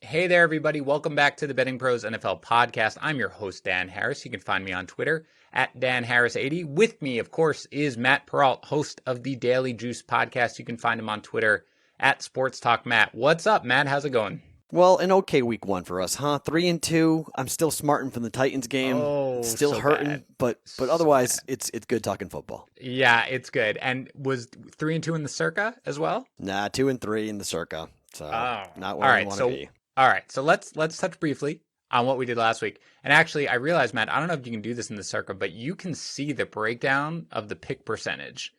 Hey there, everybody. Welcome back to the Betting Pros NFL podcast. I'm your host, Dan Harris. You can find me on Twitter at DanHarris80. With me, of course, is Matt Peralt, host of the Daily Juice podcast. You can find him on Twitter at Sports Talk Matt. What's up, Matt? How's it going? Well, an okay week one for us, huh? 3-2. I'm still smarting from the Titans game. Oh, Still so hurting, bad. but So otherwise, bad. it's good talking football. Yeah, it's good. And was 3-2 in the Circa as well? Nah, 2-3 in the Circa, so Oh, not all where we right. want to be. All right. So let's touch briefly on what we did last week. And actually, I realized, Matt, I don't know if you can do this in the Circa, but you can see the breakdown of the pick percentage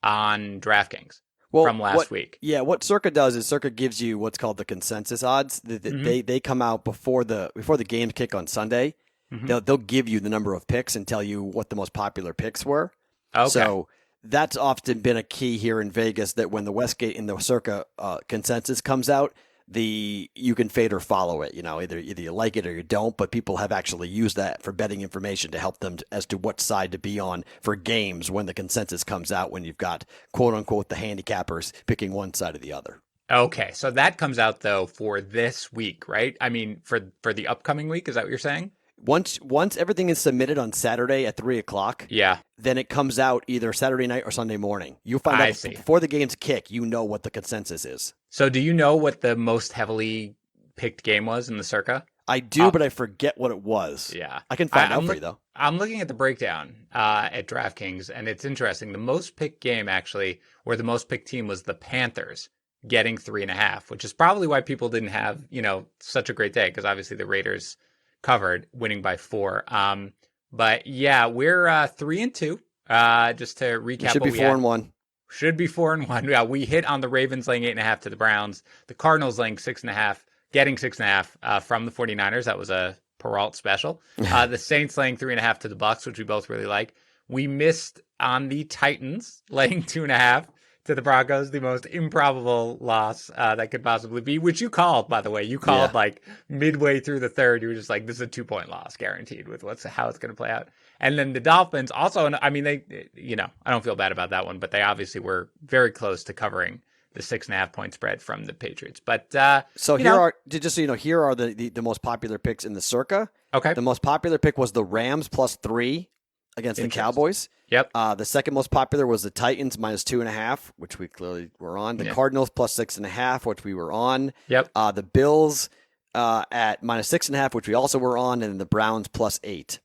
on DraftKings Well, from last week. Yeah, what Circa does is Circa gives you what's called the consensus odds. They come out before the games kick on Sunday. Mm-hmm. They'll give you the number of picks and tell you what the most popular picks were. Okay. So that's often been a key here in Vegas, that when the Westgate and the Circa consensus comes out, you can fade or follow it. Either you like it or you don't, but people have actually used that for betting information to help them as to what side to be on for games when the consensus comes out, when you've got quote unquote the handicappers picking one side or the other. Okay. So that comes out though for this week, right? I mean, for the upcoming week, is that what you're saying? Once everything is submitted on Saturday at 3:00, Yeah. then it comes out either Saturday night or Sunday morning. You find out before the games kick, what the consensus is. So do you know what the most heavily picked game was in the Circa? I do, but I forget what it was. Yeah. I can find out for you, though. I'm looking at the breakdown at DraftKings, and it's interesting. The most picked game, actually, or the most picked team, was the Panthers, getting 3.5, which is probably why people didn't have, such a great day, because obviously the Raiders covered, winning by 4. But yeah, we're 3-2. Just to recap, should be 4-1. Should be 4-1. Yeah, we hit on the Ravens laying 8.5 to the Browns. The Cardinals laying 6.5, getting 6.5 from the 49ers. That was a Peralt special. The Saints laying 3.5 to the Bucks, which we both really like. We missed on the Titans laying 2.5 to the Broncos, the most improbable loss that could possibly be, which you called, by the way. You called like midway through the third. You were just like, this is a 2-point loss guaranteed with how it's going to play out. And then the Dolphins also, I mean, they, I don't feel bad about that one, but they obviously were very close to covering the 6.5-point spread from the Patriots. But here are the most popular picks in the Circa. Okay. The most popular pick was the Rams +3 against the Cowboys. Yep. The second most popular was the Titans -2.5, which we clearly were on. The Cardinals +6.5, which we were on. Yep. The Bills at -6.5, which we also were on, and the Browns +8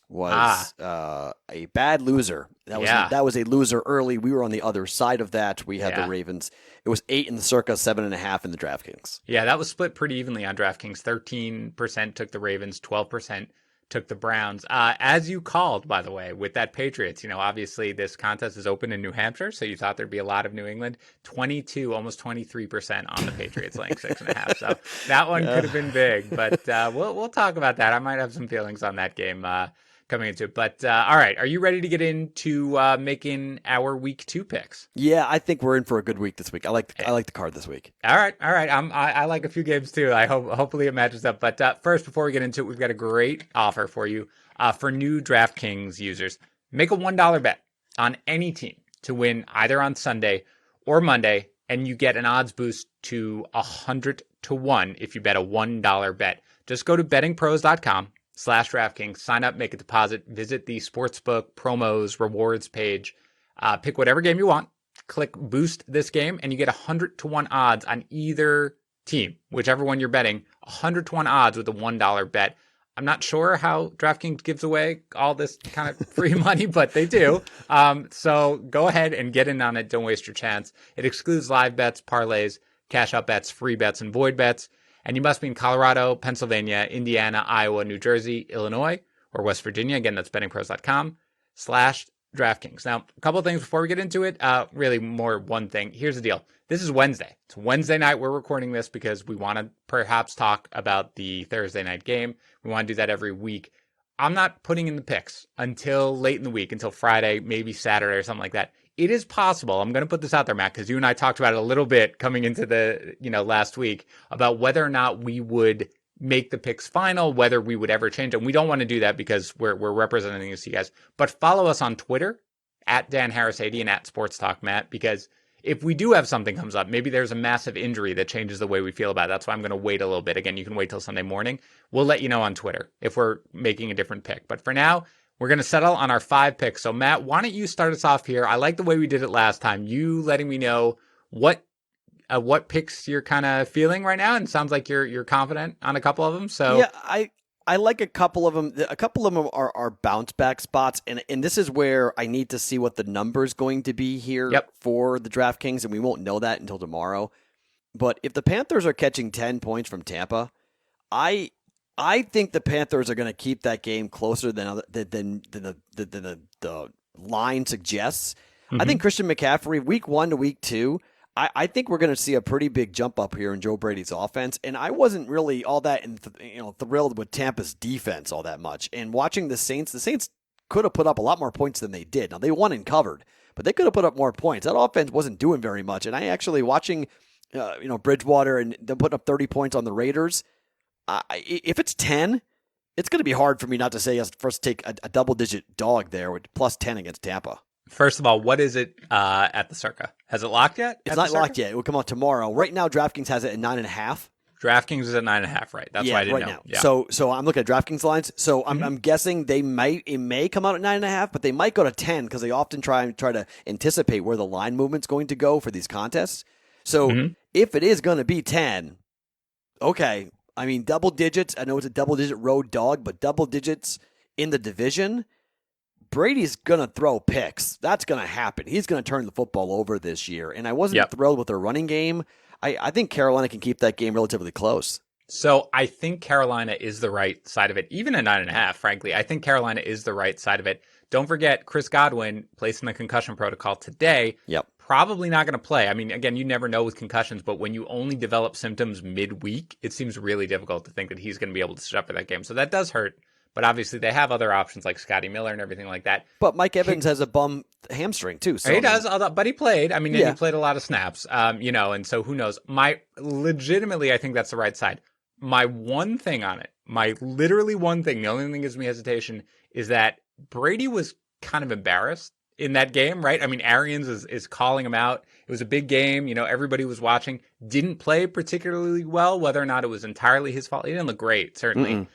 was a bad loser. That was a loser early. We were on the other side of that. We had the Ravens. It was 8 in the Circa, 7.5 in the DraftKings. Yeah, that was split pretty evenly on DraftKings. 13% took the Ravens, 12% took the Browns. As you called, by the way, with that Patriots, obviously this contest is open in New Hampshire, so you thought there'd be a lot of New England. 22, almost 23% on the Patriots laying 6.5. So that one could have been big, but we'll talk about that. I might have some feelings on that game coming into it. But all right, are you ready to get into making our week 2 picks? Yeah, I think we're in for a good week this week. I like the card this week. All right. I like a few games too. Hopefully it matches up. But first, before we get into it, we've got a great offer for you for new DraftKings users. Make a $1 bet on any team to win either on Sunday or Monday, and you get an odds boost to 100 to 1 if you bet a $1 bet. Just go to bettingpros.com/DraftKings, sign up, make a deposit, visit the sportsbook promos rewards page, pick whatever game you want, click boost this game, and you get 100 to 1 odds on either team, whichever one you're betting, 100 to 1 odds with a $1 bet. I'm not sure how DraftKings gives away all this kind of free money, but they do. So go ahead and get in on it. Don't waste your chance. It excludes live bets, parlays, cash out bets, free bets, and void bets. And you must be in Colorado, Pennsylvania, Indiana, Iowa, New Jersey, Illinois, or West Virginia. Again, that's bettingpros.com/DraftKings. Now, a couple of things before we get into it. Really more one thing. Here's the deal. This is Wednesday. It's Wednesday night. We're recording this because we want to perhaps talk about the Thursday night game. We want to do that every week. I'm not putting in the picks until late in the week, until Friday, maybe Saturday or something like that. It is possible. I'm going to put this out there, Matt, because you and I talked about it a little bit coming into the, last week about whether or not we would make the picks final, whether we would ever change them. We don't want to do that because we're representing this to you guys. But follow us on Twitter at DanHarris80 and at Sports Talk Matt, because if we do have something comes up, maybe there's a massive injury that changes the way we feel about it. That's why I'm going to wait a little bit. Again, you can wait till Sunday morning. We'll let you know on Twitter if we're making a different pick. But for now, we're going to settle on our 5 picks. So Matt, why don't you start us off here? I like the way we did it last time. You letting me know what picks you're kind of feeling right now, and sounds like you're confident on a couple of them. So yeah, I like a couple of them. A couple of them are bounce back spots, and this is where I need to see what the number's going to be here for the DraftKings, and we won't know that until tomorrow. But if the Panthers are catching 10 points from Tampa, I think the Panthers are going to keep that game closer than the line suggests. I think Christian McCaffrey, week 1 to week 2. I think we're going to see a pretty big jump up here in Joe Brady's offense, and I wasn't really all that thrilled with Tampa's defense all that much. And watching the Saints could have put up a lot more points than they did. Now they won and covered, but they could have put up more points. That offense wasn't doing very much, and I actually watching Bridgewater and them putting up 30 points on the Raiders. If it's 10, it's going to be hard for me not to say yes. First, take a double-digit dog there with plus 10 against Tampa. First of all, what is it at the Circa? Has it locked yet? It's not locked yet. It will come out tomorrow. Right now, DraftKings has it at 9.5. DraftKings is at 9.5, right? That's why I didn't know. Now. Yeah. So I'm looking at DraftKings lines. So I'm guessing it may come out at 9.5, but they might go to 10 because they often try to anticipate where the line movement's going to go for these contests. So if it is going to be 10, okay. I mean, double digits. I know it's a double-digit road dog, but double digits in the division. Brady's going to throw picks. That's going to happen. He's going to turn the football over this year. And I wasn't thrilled with their running game. I think Carolina can keep that game relatively close. So I think Carolina is the right side of it, even at 9.5, frankly. I think Carolina is the right side of it. Don't forget, Chris Godwin, placed in the concussion protocol today, probably not going to play. I mean, again, you never know with concussions, but when you only develop symptoms midweek, it seems really difficult to think that he's going to be able to sit up for that game. So that does hurt. But obviously, they have other options like Scotty Miller and everything like that. But Mike Evans has a bum hamstring, too. So he does, but he played. I mean, he played a lot of snaps, and so who knows? Legitimately, I think that's the right side. My one thing on it, literally one thing, the only thing that gives me hesitation is that Brady was kind of embarrassed in that game, right? I mean, Arians is calling him out. It was a big game. Everybody was watching. Didn't play particularly well, whether or not it was entirely his fault. He didn't look great, certainly.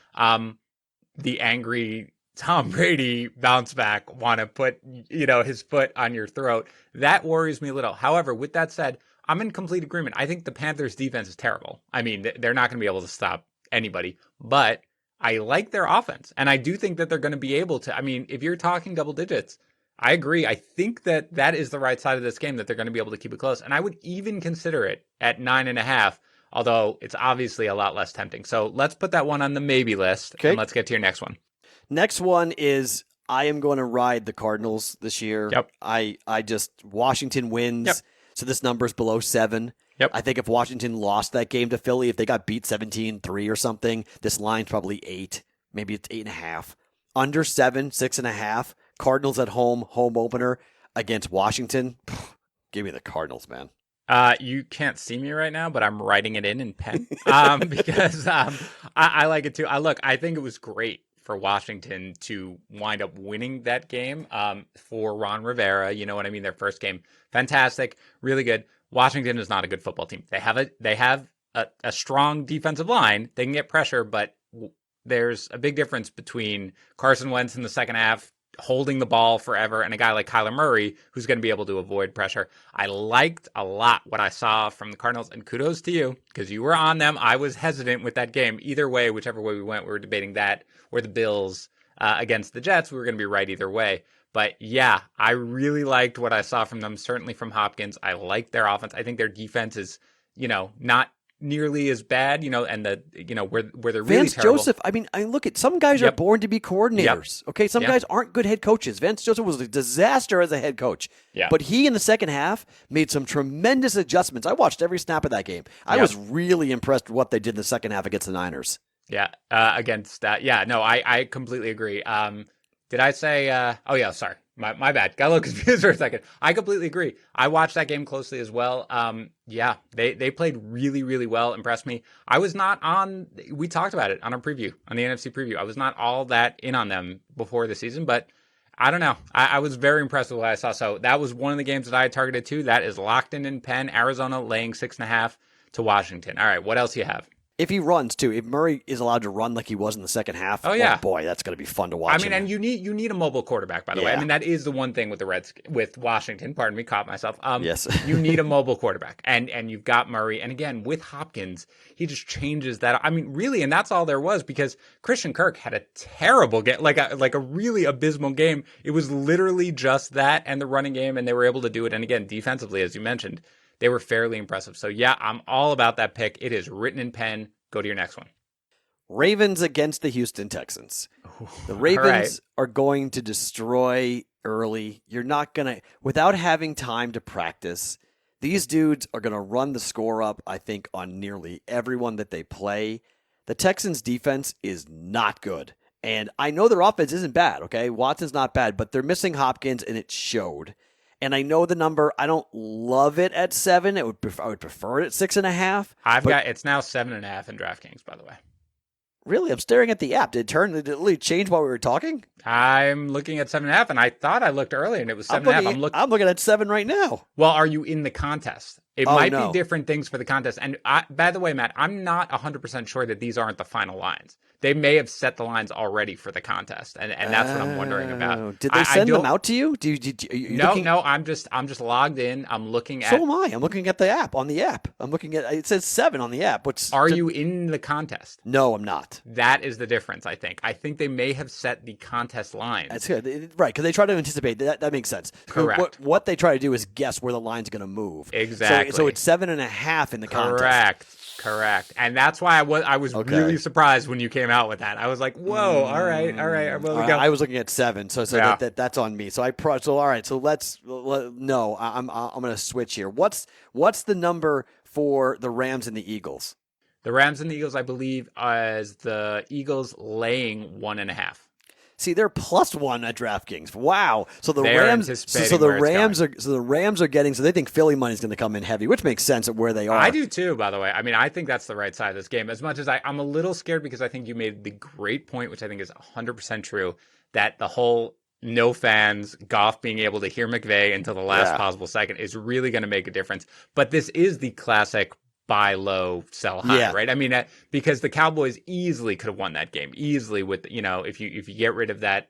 The angry Tom Brady bounce back, want to put, his foot on your throat. That worries me a little. However, with that said, I'm in complete agreement. I think the Panthers defense is terrible. I mean, they're not going to be able to stop anybody, but I like their offense. And I do think that they're going to be able to. I mean, if you're talking double digits, I agree. I think that is the right side of this game, that they're going to be able to keep it close. And I would even consider it at 9.5. Although it's obviously a lot less tempting. So let's put that one on the maybe list, and let's get to your next one. Next one is I am going to ride the Cardinals this year. Washington wins, so this number is below 7. I think if Washington lost that game to Philly, if they got beat 17-3 or something, this line's probably 8. Maybe it's 8.5. Under 7, 6.5. Cardinals at home opener against Washington. Give me the Cardinals, man. You can't see me right now, but I'm writing it in pen because I like it too. I think it was great for Washington to wind up winning that game for Ron Rivera. You know what I mean? Their first game, fantastic, really good. Washington is not a good football team. They have a strong defensive line. They can get pressure, but there's a big difference between Carson Wentz in the second half holding the ball forever and a guy like Kyler Murray who's going to be able to avoid pressure. I liked a lot what I saw from the Cardinals, and kudos to you because you were on them. I was hesitant with that game. Either way, whichever way we went, we were debating that or the Bills against the Jets. We were going to be right either way. But yeah, I really liked what I saw from them, certainly from Hopkins. I liked their offense. I think their defense is, not nearly as bad, and where they're really Vance terrible. Joseph, I mean, I look at some guys are born to be coordinators. Okay, some guys aren't good head coaches. Vance Joseph was a disaster as a head coach. But he in the second half made some tremendous adjustments. I watched every snap of that game. I was really impressed with what they did in the second half against the Niners. Against that. I completely agree. Did I say sorry. My bad. Got a little confused for a second. I completely agree. I watched that game closely as well. They played really, really well. Impressed me. I was not on. We talked about it on our preview, on the NFC preview. I was not all that in on them before the season, but I don't know. I was very impressed with what I saw. So that was one of the games that I had targeted too. That is locked in Penn. Arizona laying 6.5 to Washington. All right, what else you have? If he runs too, if Murray is allowed to run like he was in the second half, oh yeah, boy, that's going to be fun to watch. I mean, and you need a mobile quarterback, by the way. I mean, that is the one thing with Washington. Pardon me, caught myself. Yes, you need a mobile quarterback, and you've got Murray, and again with Hopkins, he just changes that. I mean, really, and that's all there was because Christian Kirk had a terrible game, like a really abysmal game. It was literally just that and the running game, and they were able to do it. And again, defensively, as you mentioned, they were fairly impressive. So yeah, I'm all about that pick. It is written in pen. Go to your next one. Ravens against the Houston Texans. The Ravens are going to destroy early. You're not going to, without having time to practice, these dudes are going to run the score up, I think, on nearly everyone that they play. The Texans' defense is not good. And I know their offense isn't bad, okay? Watson's not bad, but they're missing Hopkins, and it showed. And I know the number. I don't love it at 7. I would prefer it at 6.5. It's now 7.5 in DraftKings, by the way. Really? I'm staring at the app. Did it really change while we were talking? I'm looking at 7.5, and I thought I looked earlier, and it was 7.5. I'm looking at 7 right now. Well, are you in the contest? It might be different things for the contest. And by the way, Matt, I'm not 100% sure that these aren't the final lines. They may have set the lines already for the contest, and that's what I'm wondering about. Did they send them out to you? No. I'm just logged in. I'm looking at. So am I. I'm looking at the app. On the app, I'm looking at. It says 7 on the app. Are you in the contest? No, I'm not. That is the difference. I think they may have set the contest lines. That's good, right? Because they try to anticipate. That makes sense. Correct. What they try to do is guess where the line's going to move. Exactly. So it's 7.5 in the contest. Correct. And that's why I was really surprised when you came out with that. I was like, whoa, all right. Well, I was looking at 7, so yeah. that's on me. So all right. So I'm going to switch here. What's the number for the Rams and the Eagles? The Rams and the Eagles, I believe, as the Eagles laying 1.5. See, they're +1 at DraftKings. Wow. So the Rams are getting. So they think Philly money is going to come in heavy, which makes sense at where they are. I do too, by the way. I mean, I think that's the right side of this game. As much as I'm a little scared because I think you made the great point, which I think is 100% true, that the whole no fans, Goff being able to hear McVay until the last possible second is really going to make a difference. But this is the classic buy low, sell high, right? I mean, because the Cowboys easily could have won that game, easily with, if you get rid of that,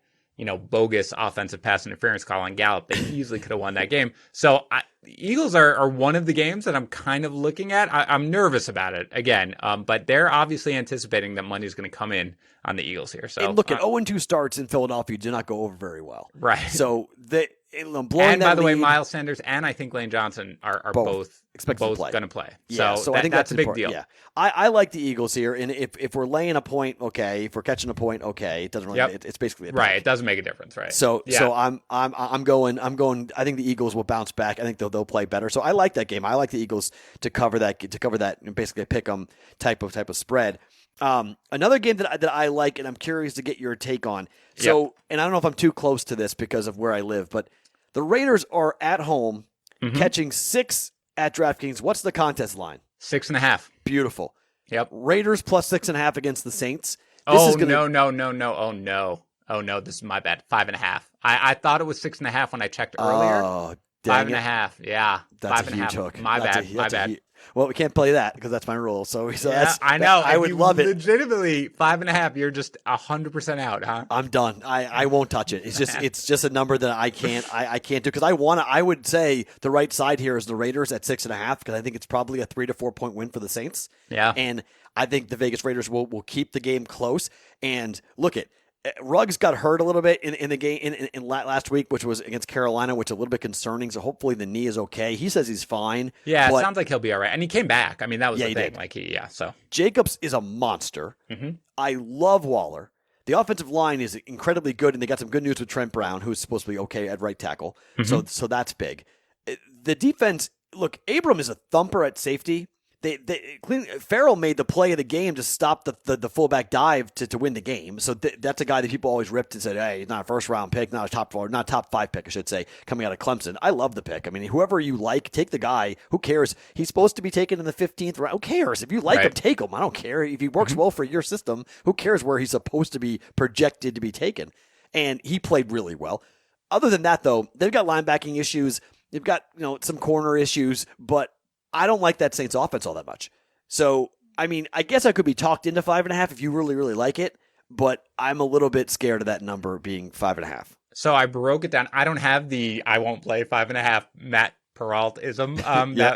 bogus offensive pass interference call on Gallup, they easily could have won that game. So the Eagles are one of the games that I'm kind of looking at. I'm nervous about it again, but they're obviously anticipating that money is going to come in on the Eagles here. So and look at 0-2 starts in Philadelphia did not go over very well, right? So and by the way, Miles Sanders and I think Lane Johnson are both going to play. Yeah, so I think that's a big deal. Yeah, I like the Eagles here, and if we're laying a point, okay. If we're catching a point, okay. It doesn't really. It's basically a right. It doesn't make a difference, right? So I'm going. I think the Eagles will bounce back. I think they'll play better. So I like that game. I like the Eagles to cover that. Basically a pick 'em type of spread. Another game that I like, and I'm curious to get your take on. So, and I don't know if I'm too close to this because of where I live, but the Raiders are at home catching 6 at DraftKings. What's the contest line? 6.5. Beautiful. Yep. Raiders plus 6.5 against the Saints. No. Oh no. This is my bad. 5.5. I thought it was 6.5 when I checked earlier. Oh, 5.5. Yeah. That's 5.5. a huge hook. My bad. Well, we can't play that because that's my rule. So I know. I would love it. Legitimately, 5.5. You're just 100% out, huh? I'm done. I won't touch it. It's just a number that I can't do because I would say the right side here is the Raiders at 6.5 because I think it's probably a 3 to 4 point win for the Saints. Yeah, and I think the Vegas Raiders will keep the game close. And look at. Ruggs got hurt a little bit in the game in last week, which was against Carolina, which is a little bit concerning. So hopefully the knee is okay. He says he's fine. Yeah, it sounds like he'll be all right. And he came back. I mean, that was the thing. Did. So Jacobs is a monster. Mm-hmm. I love Waller. The offensive line is incredibly good, and they got some good news with Trent Brown, who's supposed to be okay at right tackle. Mm-hmm. So that's big. The defense, look, Abram is a thumper at safety. Farrell made the play of the game to stop the fullback dive to win the game. So that's a guy that people always ripped and said, hey, he's not a first round pick, not a top 5 pick, I should say, coming out of Clemson. I love the pick. I mean, whoever you like, take the guy. Who cares? He's supposed to be taken in the 15th round. Who cares? If you like him, take him. I don't care. If he works well for your system, who cares where he's supposed to be projected to be taken? and he played really well. Other than that, though, they've got linebacking issues. They've got some corner issues, but I don't like that Saints offense all that much. So, I mean, I guess I could be talked into 5.5 if you really, really like it, but I'm a little bit scared of that number being 5.5. So I broke it down. I don't have the I won't play 5.5 Matt Peraltism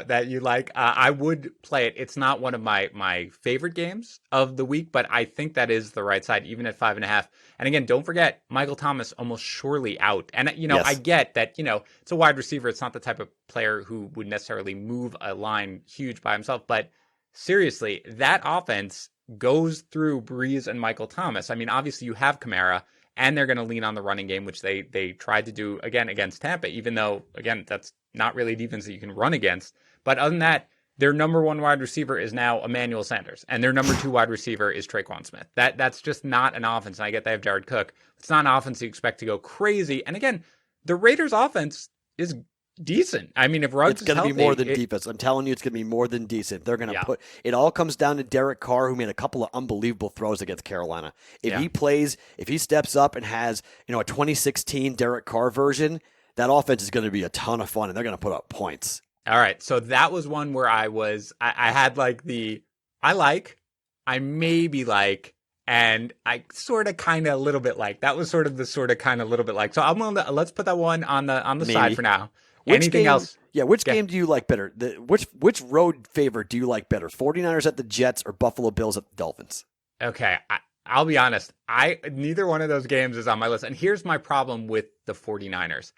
that you like. I would play it. It's not one of my favorite games of the week, but I think that is the right side, even at 5.5. And again, don't forget Michael Thomas almost surely out. And yes. I get that it's a wide receiver. It's not the type of player who would necessarily move a line huge by himself. But seriously, that offense goes through Breeze and Michael Thomas. I mean, obviously you have Kamara. And they're going to lean on the running game, which they tried to do again against Tampa, even though, again, that's not really a defense that you can run against. But other than that, their number one wide receiver is now Emmanuel Sanders, and their number two wide receiver is Traquan Smith. That's just not an offense. And I get they have Jared Cook. It's not an offense you expect to go crazy. And again, the Raiders' offense is decent. I mean, if Ruggs is healthy, it's going to be more than defense. I'm telling you, it's going to be more than decent. They're going to put it all comes down to Derek Carr, who made a couple of unbelievable throws against Carolina. If he plays, if he steps up and has a 2016 Derek Carr version, that offense is going to be a ton of fun, and they're going to put up points. All right, so that was one where I had like I maybe like, and I sort of kind of a little bit like. That was sort of the sort of kind of little bit like. So let's put that one on the side for now. Anything else? Yeah, which game do you like better? Which road favorite do you like better? 49ers at the Jets or Buffalo Bills at the Dolphins? Okay, I'll be honest. Neither one of those games is on my list. And here's my problem with the 49ers.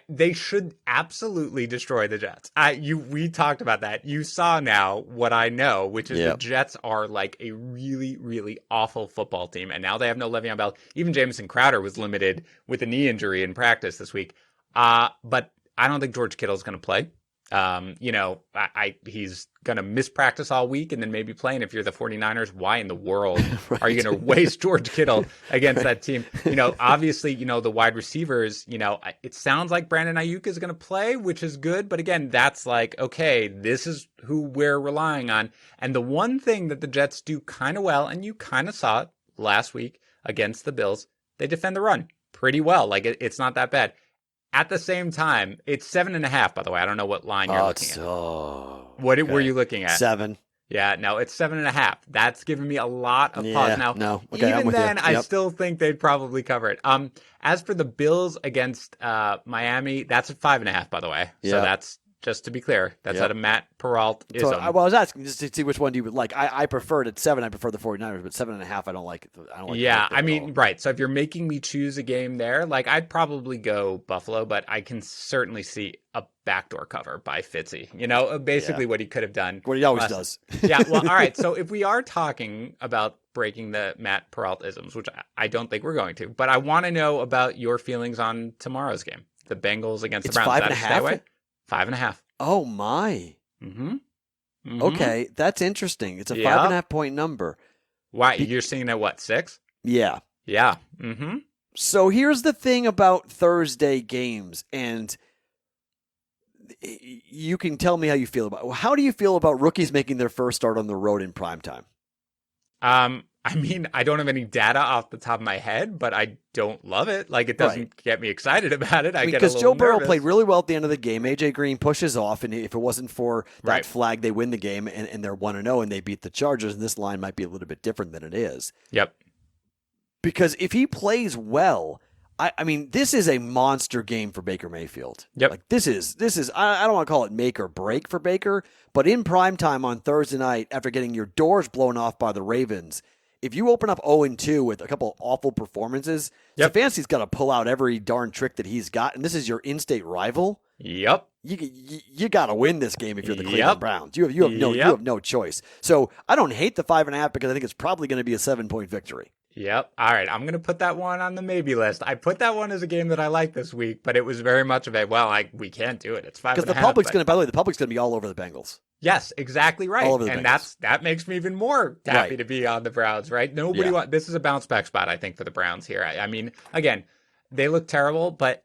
They should absolutely destroy the Jets. We talked about that. You saw now what I know, which is the Jets are like a really, really awful football team. And now they have no Le'Veon Bell. Even Jamison Crowder was limited with a knee injury in practice this week. But I don't think George Kittle's going to play. He's going to miss practice all week and then maybe play. And if you're the 49ers, why in the world are you going to waste George Kittle against that team? Obviously, the wide receivers, it sounds like Brandon Ayuk is going to play, which is good. But again, that's like, okay, this is who we're relying on. And the one thing that the Jets do kind of well, and you kind of saw it last week against the Bills, they defend the run pretty well. Like it's not that bad. At the same time, it's 7.5, by the way. I don't know what line you're looking at. What were you looking at? 7. Yeah, no, it's 7.5. That's giving me a lot of pause. Now, even then, I still think they'd probably cover it. As for the Bills against Miami, that's at 5.5, by the way. So that's, just to be clear, that's out of Matt Peraltism. So I was asking just to see which one you would like. I preferred at 7. I prefer the 49ers, but 7.5, I don't like. Yeah, I mean, right. So if you're making me choose a game there, like I'd probably go Buffalo, but I can certainly see a backdoor cover by Fitzy. Basically what he could have done. What he always does. Yeah. Well, all right. So if we are talking about breaking the Matt Peraltisms, which I don't think we're going to, but I want to know about your feelings on tomorrow's game, the Bengals against the Browns. 5.5. 5.5. Oh my. Mm-hmm. Mm-hmm. Okay, that's interesting. It's a 5.5 point number. Why? You're seeing at what, 6? Yeah. Yeah. Mm-hmm. So here's the thing about Thursday games, and you can tell me how you feel about it. How do you feel about rookies making their first start on the road in primetime? I mean, I don't have any data off the top of my head, but I don't love it. Like, it doesn't get me excited about it. I get a little nervous. Because Joe Burrow played really well at the end of the game. A.J. Green pushes off, and if it wasn't for that flag, they win the game, and they're 1-0, and they beat the Chargers, and this line might be a little bit different than it is. Yep. Because if he plays well, I mean, this is a monster game for Baker Mayfield. Yep. Like, this is. I don't want to call it make or break for Baker, but in primetime on Thursday night, after getting your doors blown off by the Ravens, if you open up 0-2 with a couple awful performances, Stefanski's got to pull out every darn trick that he's got, and this is your in-state rival. Yep. You got to win this game if you're the Cleveland Browns. You have no choice. So I don't hate the 5.5 because I think it's probably going to be a 7-point victory. Yep. All right. I'm going to put that one on the maybe list. I put that one as a game that I like this week, but it was very much of a, we can't do it. It's 5.5. Because the public's going to, by the way, the public's going to be all over the Bengals. Yes, exactly right. And that makes me even more happy to be on the Browns, right? This is a bounce back spot, I think, for the Browns here. I mean, again, they look terrible, but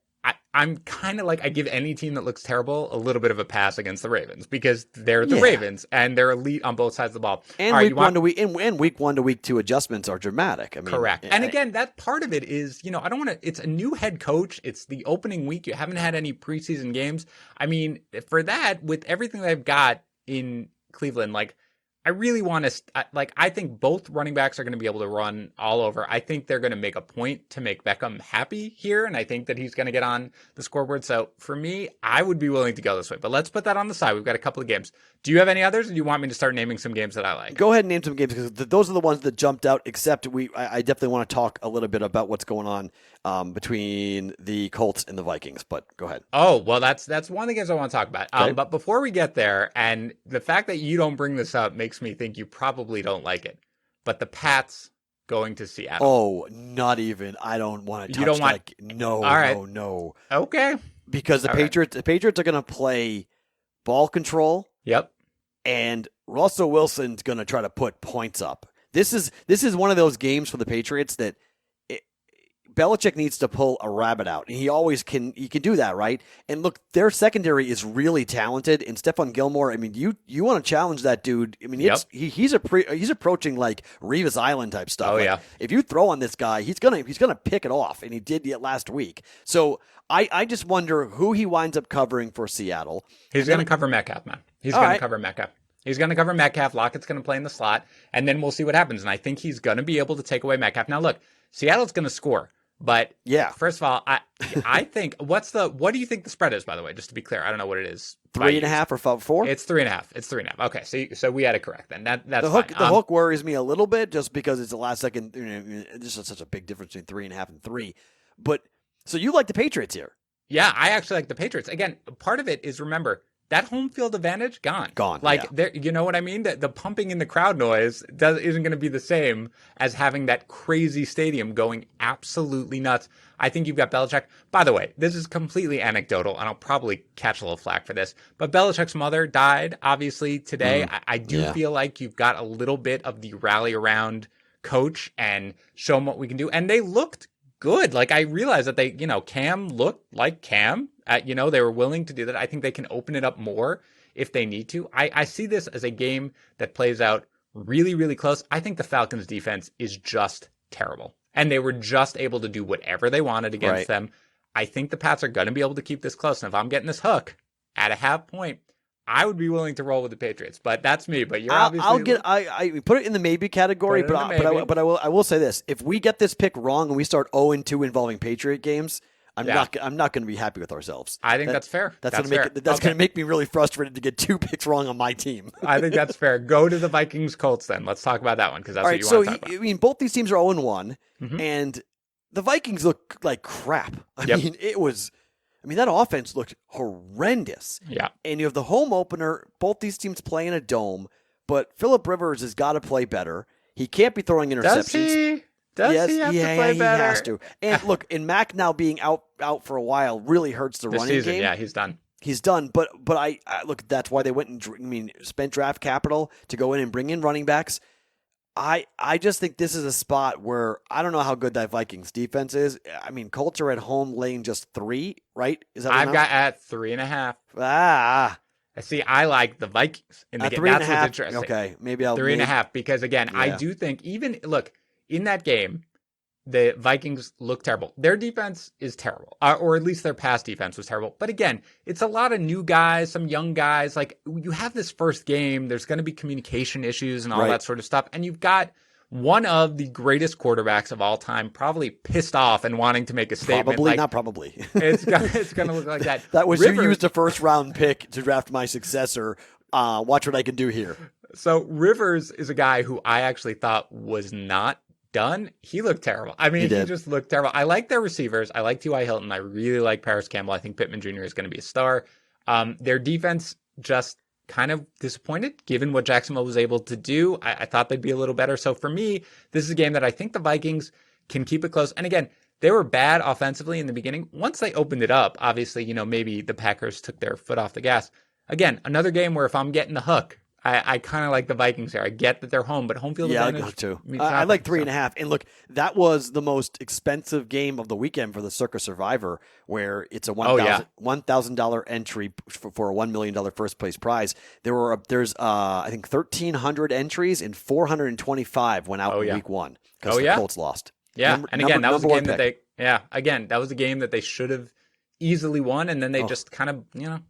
I'm kind of like, I give any team that looks terrible a little bit of a pass against the Ravens because they're the Yeah. Ravens and they're elite on both sides of the ball. And All right, week one to week and week 1 to week 2 adjustments are dramatic. I mean, correct. And again, that part of it is, I don't want to, it's a new head coach. It's the opening week. You haven't had any preseason games. I mean, for that, with everything they've got in Cleveland, like, I really want to, I think both running backs are going to be able to run all over. I think they're going to make a point to make Beckham happy here, and I think that he's going to get on the scoreboard. So for me, I would be willing to go this way. But let's put that on the side. We've got a couple of games. Do you have any others, or do you want me to start naming some games that I like? Go ahead and name some games because those are the ones that jumped out, except I definitely want to talk a little bit about what's going on between the Colts and the Vikings, but go ahead. Oh, well, that's one of the games I want to talk about. Okay. But before we get there, and the fact that you don't bring this up makes me think you probably don't like it, but the Pats going to Seattle. Oh, not even. I don't want to touch. You don't want? Like, no, All right. no. Okay. Because the Patriots are going to play ball control. Yep. And Russell Wilson's going to try to put points up. This is one of those games for the Patriots that Belichick needs to pull a rabbit out, and he always can. He can do that, right? And look, their secondary is really talented. And Stephon Gilmore, I mean, you want to challenge that dude? I mean, he's approaching like Revis Island type stuff. Oh, like, yeah. If you throw on this guy, he's gonna pick it off, and he did yet last week. So I just wonder who he winds up covering for Seattle. He's going to cover Metcalf, man. He's going to cover Metcalf. He's going to cover Metcalf. Lockett's going to play in the slot, and then we'll see what happens. And I think he's going to be able to take away Metcalf. Now, look, Seattle's going to score. But yeah, first of all, I think what do you think the spread is, by the way, just to be clear? I don't know what it is. 3.5 or 4? It's 3.5. It's 3.5. Okay. So we had it correct then. That's the hook. The hook worries me a little bit just because it's the last second. This is such a big difference between 3.5 and 3. But so you like the Patriots here? Yeah, I actually like the Patriots. Again, part of it is, remember, that home field advantage, gone. Like, there, you know what I mean? The pumping in the crowd noise isn't going to be the same as having that crazy stadium going absolutely nuts. I think you've got Belichick. By the way, this is completely anecdotal, and I'll probably catch a little flack for this, but Belichick's mother died, obviously, today. I do feel like you've got a little bit of the rally around coach and show them what we can do. And they looked good. Like, I realized that Cam looked like Cam. They were willing to do that. I think they can open it up more if they need to. I see this as a game that plays out really, really close. I think the Falcons defense is just terrible. And they were just able to do whatever they wanted against them. I think the Pats are going to be able to keep this close. And if I'm getting this hook at a half point, I would be willing to roll with the Patriots. But that's me. But you're obviously... I put it in the maybe category, but I will say this. If we get this pick wrong and we start 0-2 involving Patriot games, I'm not going to be happy with ourselves. I think that's fair. That's going to make me really frustrated to get 2 picks wrong on my team. I think that's fair. Go to the Vikings Colts then. Let's talk about that one because that's what you want to talk about. I mean, both these teams are 0-1, and the Vikings look like crap. I mean, that offense looked horrendous. Yeah. And you have the home opener. Both these teams play in a dome, but Phillip Rivers has got to play better. He can't be throwing interceptions. Does he? Does he have to play better? He has to. And look, in Mac now being out for a while really hurts the running season, game. Yeah, he's done. He's done. But I look, that's why they went and spent draft capital to go in and bring in running backs. I just think this is a spot where I don't know how good that Vikings defense is. I mean, Colts are at home laying just 3, right? Is that I've got at 3.5. See, I like the Vikings in the game. That's what's interesting. Okay, maybe I'll 3.5 because again, I do think in that game, the Vikings look terrible. Their defense is terrible, or at least their pass defense was terrible. But again, it's a lot of new guys, some young guys. Like, you have this first game, there's going to be communication issues and all that sort of stuff. And you've got one of the greatest quarterbacks of all time probably pissed off and wanting to make a statement. Not probably. It's going to look like that. That was Rivers, you used a first-round pick to draft my successor. Watch what I can do here. So Rivers is a guy who I actually thought was not done. He looked terrible. I mean, he just looked terrible. I like their receivers. I like T.Y. Hilton. I really like Paris Campbell. I think Pittman Jr. is going to be a star. Their defense just kind of disappointed given what Jacksonville was able to do. I thought they'd be a little better. So for me, this is a game that I think the Vikings can keep it close. And again, they were bad offensively in the beginning. Once they opened it up, obviously, maybe the Packers took their foot off the gas. Again, another game where if I'm getting the hook, I kind of like the Vikings here. I get that they're home, but home field Yeah, I advantage. go too. means I nothing, like so. 3.5. And look, that was the most expensive game of the weekend for the Circa Survivor, where it's a Oh yeah, $1,000 entry for a $1 million first place prize. There's I think 1,300 entries and 425 went out oh in yeah, week one because oh the yeah, Colts lost. yeah. And again, that was a Number one game that pick. that was a game that they should have easily won, and then they Oh, just kind of,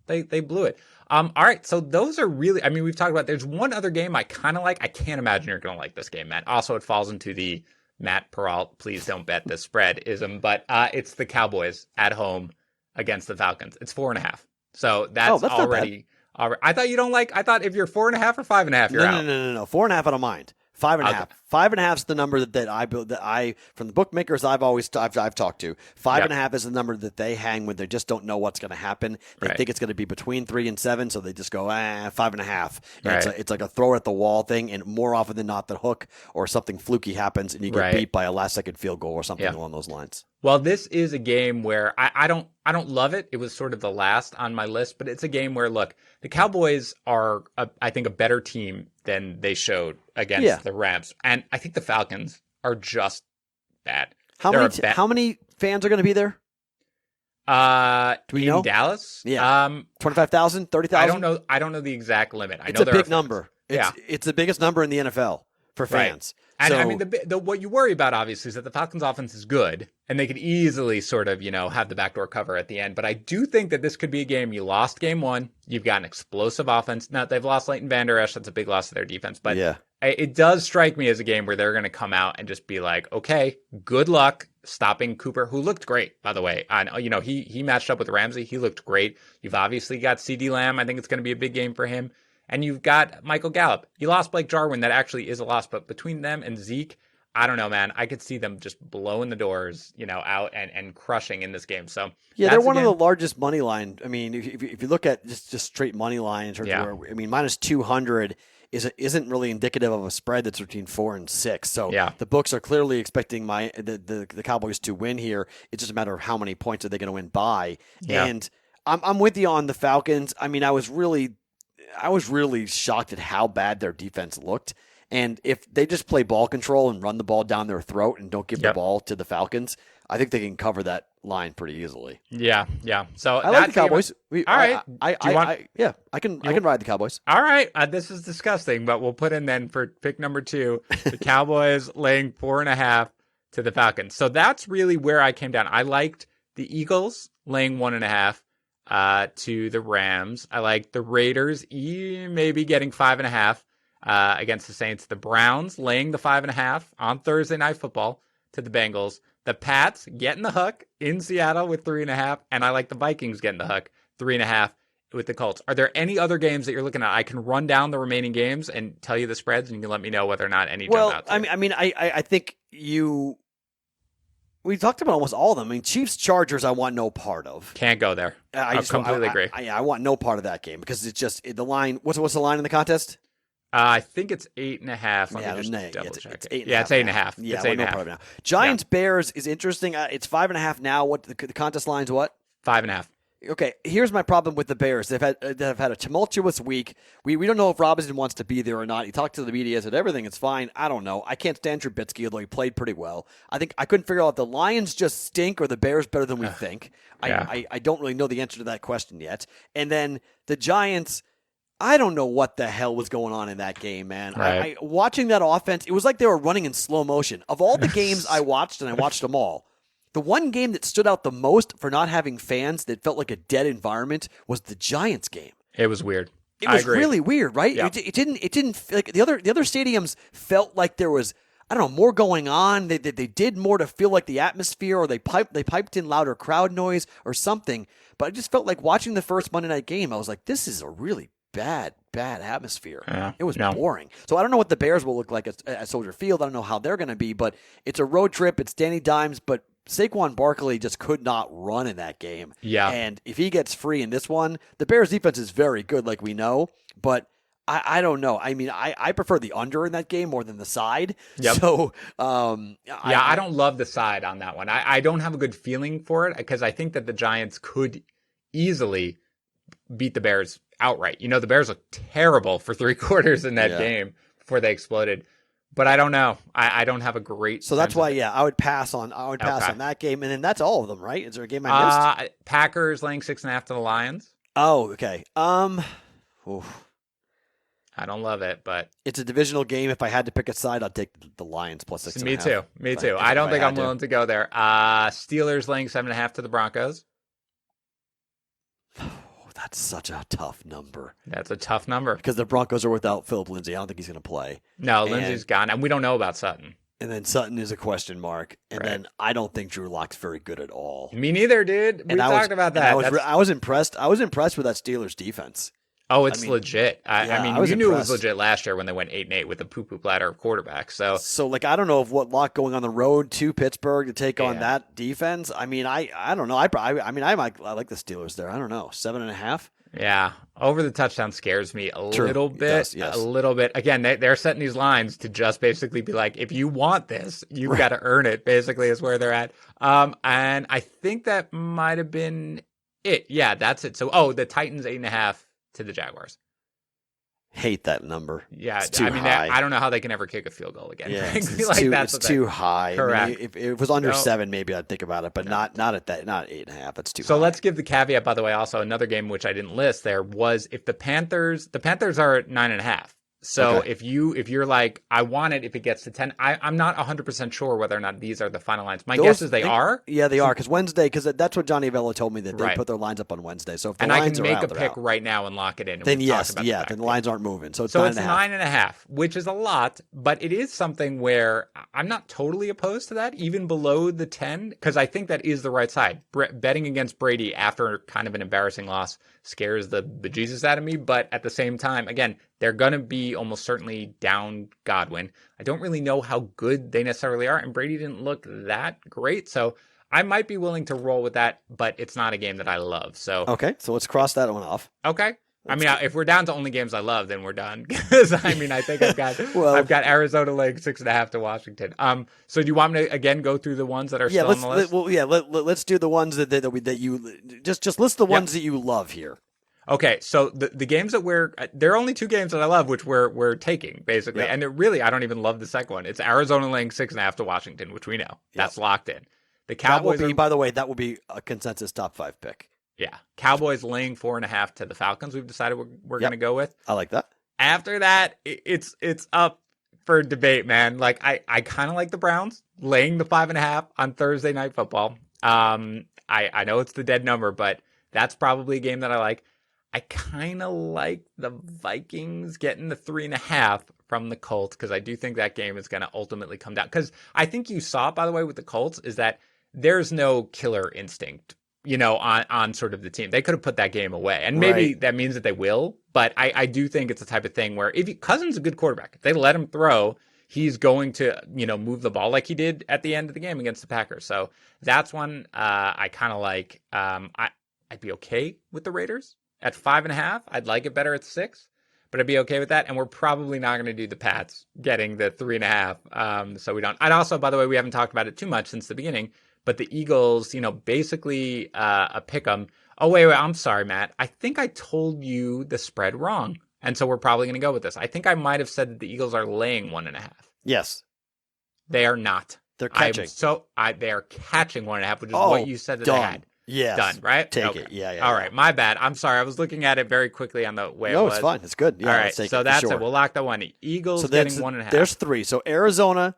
they blew it. All right, so those are really. I mean, we've talked about. There's one other game I kind of like. I can't imagine you're going to like this game, Matt. Also, it falls into the Matt Peralt, please don't bet the spread ism, but it's the Cowboys at home against the Falcons. It's 4.5. So that's that's not bad. already. I thought you don't like. I thought if you're 4.5 or 5.5, you're out. No. 4.5 I don't mind. 5.5. Okay. 5.5 is the number that I from the bookmakers I've talked to. 5.5 is the number that they hang when they just don't know what's going to happen. They Right. think it's going to be between 3 and 7, so they just go 5.5. And Right. it's like a throw at the wall thing, and more often than not, the hook or something fluky happens, and you get Right. beat by a last second field goal or something Yeah. along those lines. Well, this is a game where I don't love it. It was sort of the last on my list, but it's a game where, look, the Cowboys are I think a better team than they showed against the Rams, and I think the Falcons are just bad. How many fans are going to be there? Do we in know? Dallas? Yeah. 25,000, 30,000? I don't know the exact limit. I It's know a there are big fans. number. Yeah. It's the biggest number in the NFL for fans. And So, I mean, the what you worry about obviously is that the Falcons' offense is good, and they could easily sort of have the backdoor cover at the end. But I do think that this could be a game. You lost game one, you've got an explosive offense. Now they've lost Leighton Vander Esch. That's a big loss to their defense. But yeah. it does strike me as a game where they're going to come out and just be like, okay, good luck stopping Cooper, who looked great, by the way. He matched up with Ramsey. He looked great. You've obviously got CeeDee Lamb. I think it's going to be a big game for him. And you've got Michael Gallup. You lost Blake Jarwin. That actually is a loss. But between them and Zeke, I don't know, man. I could see them just blowing the doors, out and crushing in this game. So yeah, they're one of the largest money line. I mean, if you look at just straight money line in terms of where, I mean, minus 200 isn't really indicative of a spread that's between 4 and 6. So the books are clearly expecting the Cowboys to win here. It's just a matter of how many points are they going to win by. Yeah. And I'm with you on the Falcons. I mean, I was really shocked at how bad their defense looked. And if they just play ball control and run the ball down their throat and don't give the ball to the Falcons, I think they can cover that line pretty easily. Yeah. So I like the Cowboys. All right. I can ride the Cowboys. All right. This is disgusting, but we'll put in then for pick number 2, the Cowboys laying 4.5 to the Falcons. So that's really where I came down. I liked the Eagles laying 1.5 to the Rams. I like the Raiders maybe getting 5.5 against the Saints. The Browns laying the 5.5 on Thursday Night Football to the Bengals. The Pats getting the hook in Seattle with 3.5, and I like the Vikings getting the hook 3.5 with the Colts. Are there any other games that you're looking at? I can run down the remaining games and tell you the spreads, and you can let me know whether or not any jump out to you. I think we talked about almost all of them. I mean, Chiefs Chargers, I want no part of. Can't go there. I completely agree. I want no part of that game because it's just the line. What's the line in the contest? I think it's 8.5. Let me just double check it's it. Yeah, it's 8.5. Yeah, it's I want no part of it now. Giants Bears is interesting. It's 5.5 now. What the contest line's what? 5.5. Okay, here's my problem with the Bears. They've had a tumultuous week. We don't know if Robinson wants to be there or not. He talked to the media, said everything is fine. I don't know. I can't stand Trubisky, although he played pretty well. I couldn't figure out if the Lions just stink or the Bears better than we think. I don't really know the answer to that question yet. And then the Giants, I don't know what the hell was going on in that game, man. Right. Watching that offense, it was like they were running in slow motion. Of all the games I watched, and I watched them all, the one game that stood out the most for not having fans that felt like a dead environment was the Giants game. It was weird. It was really weird, right? Yeah. It didn't like the other stadiums felt like there was, I don't know, more going on. They did more to feel like the atmosphere, or they piped in louder crowd noise or something. But I just felt like watching the first Monday night game, I was like, this is a really bad atmosphere. Yeah, it was boring. So I don't know what the Bears will look like at Soldier Field. I don't know how they're going to be, but it's a road trip. It's Danny Dimes, but Saquon Barkley just could not run in that game. Yeah. And if he gets free in this one, the Bears defense is very good, like we know, but I don't know. I mean, I prefer the under in that game more than the side. Yep. So, I don't love the side on that one. I don't have a good feeling for it because I think that the Giants could easily beat the Bears outright. The Bears looked terrible for 3 quarters in that game before they exploded. But I don't know. I don't have a great. So that's why, I would pass on. on that game, and then that's all of them, right? Is there a game I missed? Packers laying 6.5 to the Lions. Oh, okay. I don't love it, but it's a divisional game. If I had to pick a side, I'd take the Lions plus 6.5. Me too. I don't think I'm willing to go there. Steelers laying 7.5 to the Broncos. That's such a tough number. That's a tough number. Because the Broncos are without Philip Lindsay. I don't think he's going to play. No, Lindsay's gone, and we don't know about Sutton. And then Sutton is a question mark. And then I don't think Drew Lock's very good at all. Me neither, dude. We talked about that. I was impressed. I was impressed with that Steelers defense. Oh, it's legit. I mean, you knew impressed. It was legit last year when they went 8-8 with the poo-poo platter of quarterbacks. So I don't know if what Lock going on the road to Pittsburgh to take on that defense. I mean, I don't know. I like the Steelers there. I don't know, 7.5. Yeah, over the touchdown scares me a little bit. A little bit. Again, they're setting these lines to just basically be like, if you want this, you've got to earn it. Basically, is where they're at. And I think that might have been it. Yeah, that's it. So, the Titans 8.5 to the Jaguars. Hate that number. Yeah, it's too high. I don't know how they can ever kick a field goal again. Yeah, it's too high. Correct. I mean, if it was under 7, maybe I'd think about it, but not at that. Not 8.5. It's too high. So let's give the caveat. By the way, also another game which I didn't list there was if the Panthers are at 9.5. So if you're like, I want it if it gets to 10, I'm not 100% sure whether or not these are the final lines. My guess is they are. Yeah, they are, because that's what Johnny Avello told me, that they put their lines up on Wednesday. So if the lines are out, I can make a pick right now and lock it in. Then then the lines aren't moving. So it's 9.5, which is a lot, but it is something where I'm not totally opposed to that, even below the 10, because I think that is the right side. Betting against Brady after kind of an embarrassing loss scares the bejesus out of me, but at the same time, again, they're going to be almost certainly down Godwin. I don't really know how good they necessarily are, and Brady didn't look that great, so I might be willing to roll with that, but it's not a game that I love. So so let's cross that one off. Okay. If we're down to only games I love, then we're done. Because I think I've got I've got Arizona laying 6.5 to Washington. So do you want me to again go through the ones that are still on the list? Let's do the ones that you just list the ones that you love here. Okay, so the games that there are only 2 games that I love, which we're taking basically, and I don't even love the second one. It's Arizona laying 6.5 to Washington, which we know that's locked in. The Cowboys, by the way, that will be a consensus top 5 pick. Yeah, Cowboys laying 4.5 to the Falcons. We've decided we're going to go with. I like that. After that, it's up for debate, man. Like I kind of like the Browns laying the 5.5 on Thursday Night Football. I know it's the dead number, but that's probably a game that I like. I kind of like the Vikings getting the 3.5 from the Colts, because I do think that game is going to ultimately come down. Because I think you saw it, by the way, with the Colts, is that there's no killer instinct, on sort of the team. They could have put that game away, and maybe that means that they will. But I do think it's the type of thing where Cousins is a good quarterback, if they let him throw, he's going to move the ball like he did at the end of the game against the Packers. So that's one I kind of like. I'd be okay with the Raiders at 5.5. I'd like it better at 6, but I'd be okay with that. And we're probably not going to do the Pats getting the 3.5. So we don't. And also, by the way, we haven't talked about it too much since the beginning, but the Eagles, basically a pick 'em. Oh, wait, I'm sorry, Matt. I think I told you the spread wrong. And so we're probably going to go with this. I think I might have said that the Eagles are laying 1.5. Yes. They are not. They're catching. They are catching 1.5, which is what you said that they had. Yes. Done, right? Take it. Yeah. All right. My bad. I'm sorry. I was looking at it very quickly on the way it was. No, it's fine. It's good. Yeah, all right. So that's it. We'll lock that one. Eagles getting 1.5. There's 3. So Arizona,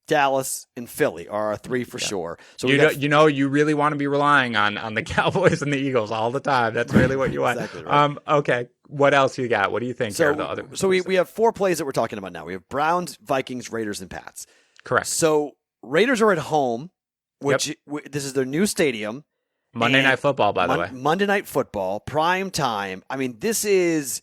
Dallas, and Philly are our 3 for sure. So you really want to be relying on the Cowboys and the Eagles all the time. That's really what you want. Exactly right. Okay. What else you got? What do you think are the other? So we have 4 plays that we're talking about now. We have Browns, Vikings, Raiders, and Pats. Correct. So Raiders are at home, which this is their new stadium. Monday Night Football, by the way. Monday Night Football, prime time. I mean, this is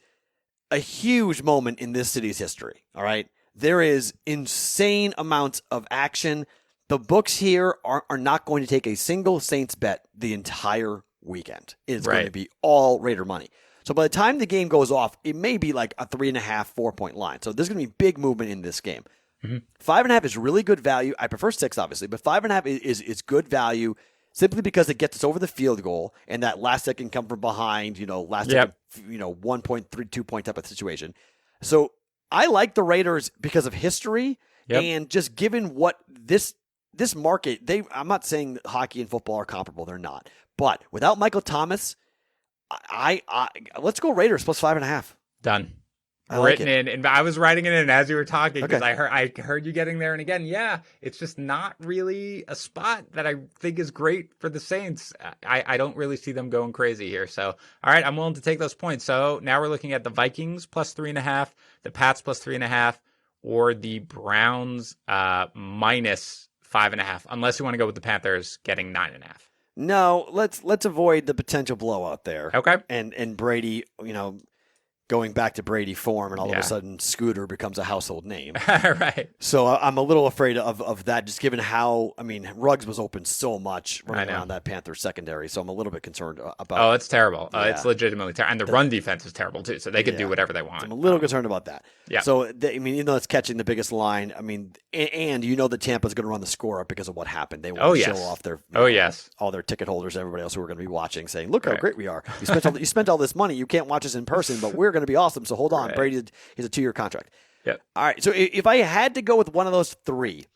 a huge moment in this city's history, all right? There is insane amounts of action. The books here are not going to take a single Saints bet the entire weekend. It's going to be all Raider money. So by the time the game goes off, it may be like a 3.5, 4-point line. So there's going to be big movement in this game. Mm-hmm. 5.5 is really good value. I prefer 6, obviously, but 5.5 is good value. simply because it gets us over the field goal and that last second come from behind, last second, 1.3, 2 point type of situation. So I like the Raiders because of history and just given what this market, I'm not saying hockey and football are comparable. They're not. But without Michael Thomas, I let's go Raiders plus 5.5. Done. Like Written in, and I was writing it in as you were talking because I heard you getting there. And again, it's just not really a spot that I think is great for the Saints. I don't really see them going crazy here. So, all right, I'm willing to take those points. So now we're looking at the Vikings plus 3.5, the Pats plus 3.5, or the Browns minus 5.5, unless you want to go with the Panthers getting 9.5. No, let's avoid the potential blowout there. Okay. And Brady, going back to Brady form, and all of a sudden Scooter becomes a household name. Right. So I'm a little afraid of that, just given how, Ruggs was open so much running around that Panthers secondary. So I'm a little bit concerned about. Oh, it's terrible. It's legitimately terrible. And the run defense is terrible too. So they could do whatever they want. I'm a little concerned about that. Yeah. So, even though it's catching the biggest line, and that Tampa's going to run the score up because of what happened. They want to show off their all their ticket holders, everybody else who are going to be watching, saying, look how great we are. You spent all this money. You can't watch us in person, but we're going to be awesome. So hold on. Brady is a 2-year contract. Yep. All right. So if I had to go with one of those three,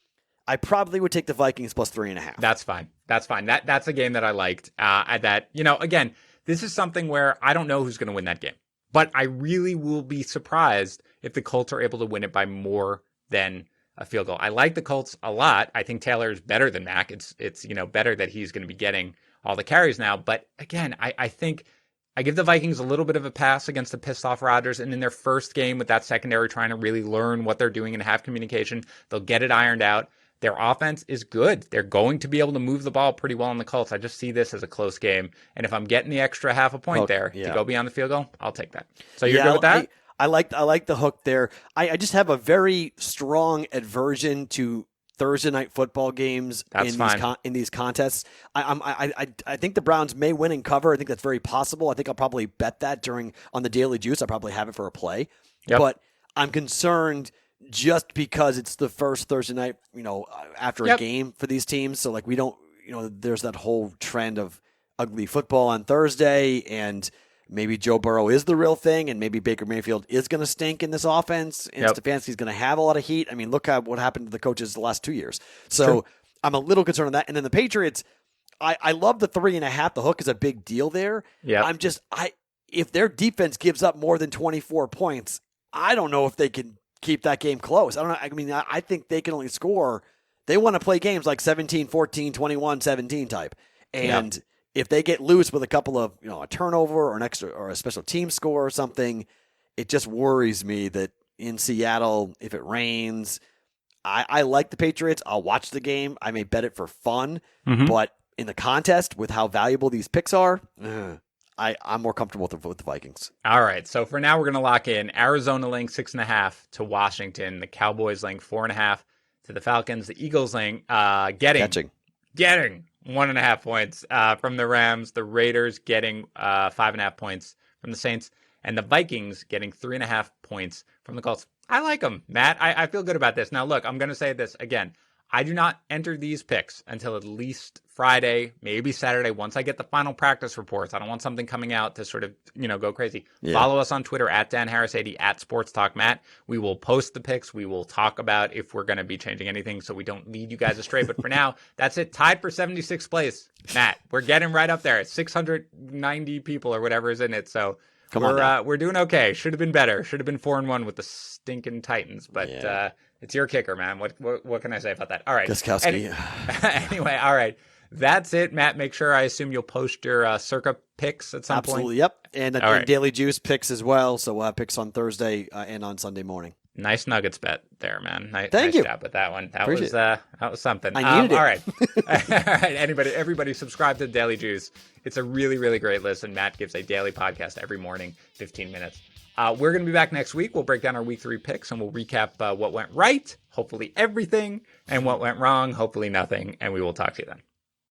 I probably would take the Vikings plus 3.5. That's fine. That's a game that I liked. Again, this is something where I don't know who's going to win that game, but I really will be surprised if the Colts are able to win it by more than a field goal. I like the Colts a lot. I think Taylor is better than Mac. It's better that he's going to be getting all the carries now. But again, I think I give the Vikings a little bit of a pass against the pissed off Rodgers, and in their first game with that secondary trying to really learn what they're doing and have communication, they'll get it ironed out. Their offense is good. They're going to be able to move the ball pretty well on the Colts. I just see this as a close game, and if I'm getting the extra half a point to go beyond the field goal, I'll take that. So you're good with that? I like the hook there. I just have a very strong aversion to Thursday night football games in these contests. I think the Browns may win and cover. I think that's very possible. I think I'll probably bet that on the Daily Juice. I'll probably have it for a play. Yep. But I'm concerned just because it's the first Thursday night, after a game for these teams. So we don't, there's that whole trend of ugly football on Thursday, and maybe Joe Burrow is the real thing, and maybe Baker Mayfield is going to stink in this offense, and Stefanski's going to have a lot of heat. Look at what happened to the coaches the last 2 years. So I'm a little concerned on that. And then the Patriots, I love the 3.5. The hook is a big deal there. Yeah. If their defense gives up more than 24 points, I don't know if they can keep that game close. I don't know. I think they can only score. They want to play games like 17-14, 21-17 type. And if they get loose with a couple of, a turnover or an extra or a special team score or something, it just worries me that in Seattle, if it rains, I like the Patriots. I'll watch the game. I may bet it for fun, but in the contest with how valuable these picks are, I'm more comfortable with the Vikings. All right. So for now, we're going to lock in Arizona laying 6.5 to Washington, the Cowboys laying 4.5 to the Falcons, the Eagles laying getting 1.5 points from the Rams, the Raiders getting 5.5 points from the Saints, and the Vikings getting 3.5 points from the Colts. I like them, Matt. I feel good about this. Now, look, I'm going to say this again. I do not enter these picks until at least Friday, maybe Saturday, once I get the final practice reports. I don't want something coming out to sort of, go crazy. Yeah. Follow us on Twitter at DanHarris80, at SportsTalkMatt. We will post the picks. We will talk about if we're going to be changing anything so we don't lead you guys astray. But for now, that's it. Tied for 76th place. Matt, we're getting right up there. It's 690 people or whatever is in it. So we're doing okay. Should have been better. Should have been 4-1 with the stinking Titans. But it's your kicker, man. What can I say about that? All right. Gostkowski. Anyway, all right. That's it, Matt. Make sure, I assume you'll post your Circa picks at some point. Absolutely, yep. And Daily Juice picks as well. So we'll have picks on Thursday and on Sunday morning. Nice Nuggets bet there, man. Thank you. Job with that one. That was something. I needed it. All right. All right. Everybody subscribe to the Daily Juice. It's a really, really great listen. Matt gives a daily podcast every morning, 15 minutes. We're going to be back next week. We'll break down our week 3 picks and we'll recap what went right, hopefully everything, and what went wrong, hopefully nothing. And we will talk to you then.